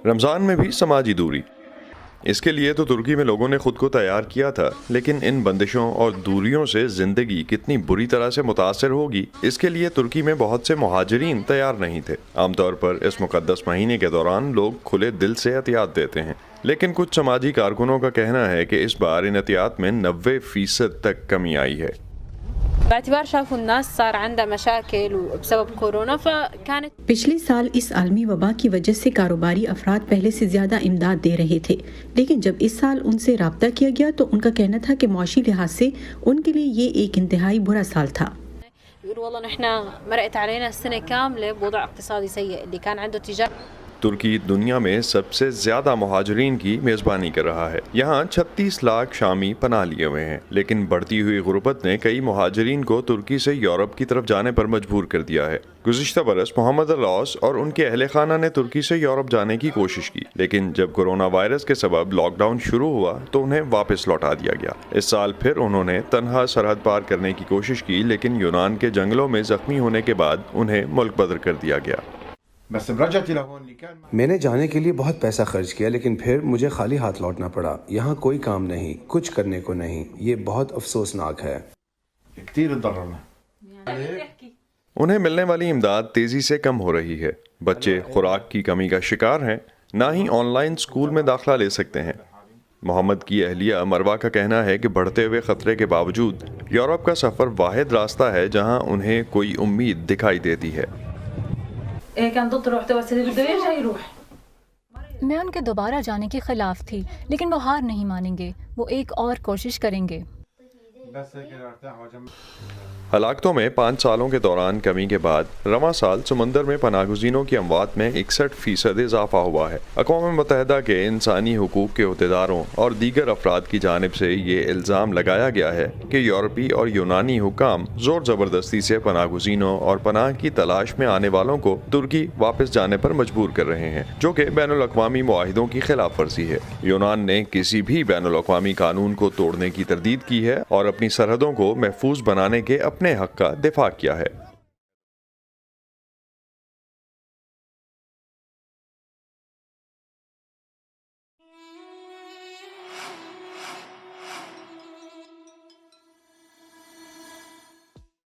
رمضان میں بھی سماجی دوری، اس کے لیے تو ترکی میں لوگوں نے خود کو تیار کیا تھا، لیکن ان بندشوں اور دوریوں سے زندگی کتنی بری طرح سے متاثر ہوگی اس کے لیے ترکی میں بہت سے مہاجرین تیار نہیں تھے۔ عام طور پر اس مقدس مہینے کے دوران لوگ کھلے دل سے احتیاط دیتے ہیں، لیکن کچھ سماجی کارکنوں کا کہنا ہے کہ اس بار ان احتیاط میں 90% تک کمی آئی ہے۔ باعتبار شافوا الناس صار عندها مشاكل وبسبب كورونا فكانت پچھلے سال اس عالمی وبا کی وجہ سے کاروباری افراد پہلے سے زیادہ امداد دے رہے تھے، لیکن جب اس سال ان سے رابطہ کیا گیا تو ان کا کہنا تھا کہ معاشی لحاظ سے ان کے لیے یہ ایک انتہائی برا سال تھا۔ يقول والله نحن مرقت علينا السنة كاملة بوضع اقتصادي سيء اللي كان عنده تجارة۔ ترکی دنیا میں سب سے زیادہ مہاجرین کی میزبانی کر رہا ہے۔ یہاں 36 لاکھ شامی پناہ لیے ہوئے ہیں، لیکن بڑھتی ہوئی غربت نے کئی مہاجرین کو ترکی سے یورپ کی طرف جانے پر مجبور کر دیا ہے۔ گزشتہ برس محمد العوث اور ان کے اہل خانہ نے ترکی سے یورپ جانے کی کوشش کی، لیکن جب کورونا وائرس کے سبب لاک ڈاؤن شروع ہوا تو انہیں واپس لوٹا دیا گیا۔ اس سال پھر انہوں نے تنہا سرحد پار کرنے کی کوشش کی، لیکن یونان کے جنگلوں میں زخمی ہونے کے بعد انہیں ملک بدر کر دیا گیا۔ میں نے جانے کے لیے بہت پیسہ خرچ کیا، لیکن پھر مجھے خالی ہاتھ لوٹنا پڑا۔ یہاں کوئی کام نہیں، کچھ کرنے کو نہیں، یہ بہت افسوسناک ہے۔ انہیں ملنے والی امداد تیزی سے کم ہو رہی ہے، بچے خوراک کی کمی کا شکار ہیں، نہ ہی آن لائن اسکول میں داخلہ لے سکتے ہیں۔ محمد کی اہلیہ مروہ کا کہنا ہے کہ بڑھتے ہوئے خطرے کے باوجود یورپ کا سفر واحد راستہ ہے جہاں انہیں کوئی امید دکھائی دیتی ہے۔ میں ان کے دوبارہ جانے کے خلاف تھی، لیکن وہ ہار نہیں مانیں گے، وہ ایک اور کوشش کریں گے۔ ہلاکتوں میں 5 سالوں کے دوران کمی کے بعد رواں سال سمندر میں پناہ گزینوں کی اموات میں 61% اضافہ ہوا ہے۔ اقوام متحدہ کے انسانی حقوق کے عہدیداروں اور دیگر افراد کی جانب سے یہ الزام لگایا گیا ہے کہ یورپی اور یونانی حکام زور زبردستی سے پناہ گزینوں اور پناہ کی تلاش میں آنے والوں کو ترکی واپس جانے پر مجبور کر رہے ہیں، جو کہ بین الاقوامی معاہدوں کی خلاف ورزی ہے۔ یونان نے کسی بھی بین الاقوامی قانون کو توڑنے کی تردید کی ہے اور اپنی سرحدوں کو محفوظ بنانے کے اپنے حق کا دفاع کیا ہے۔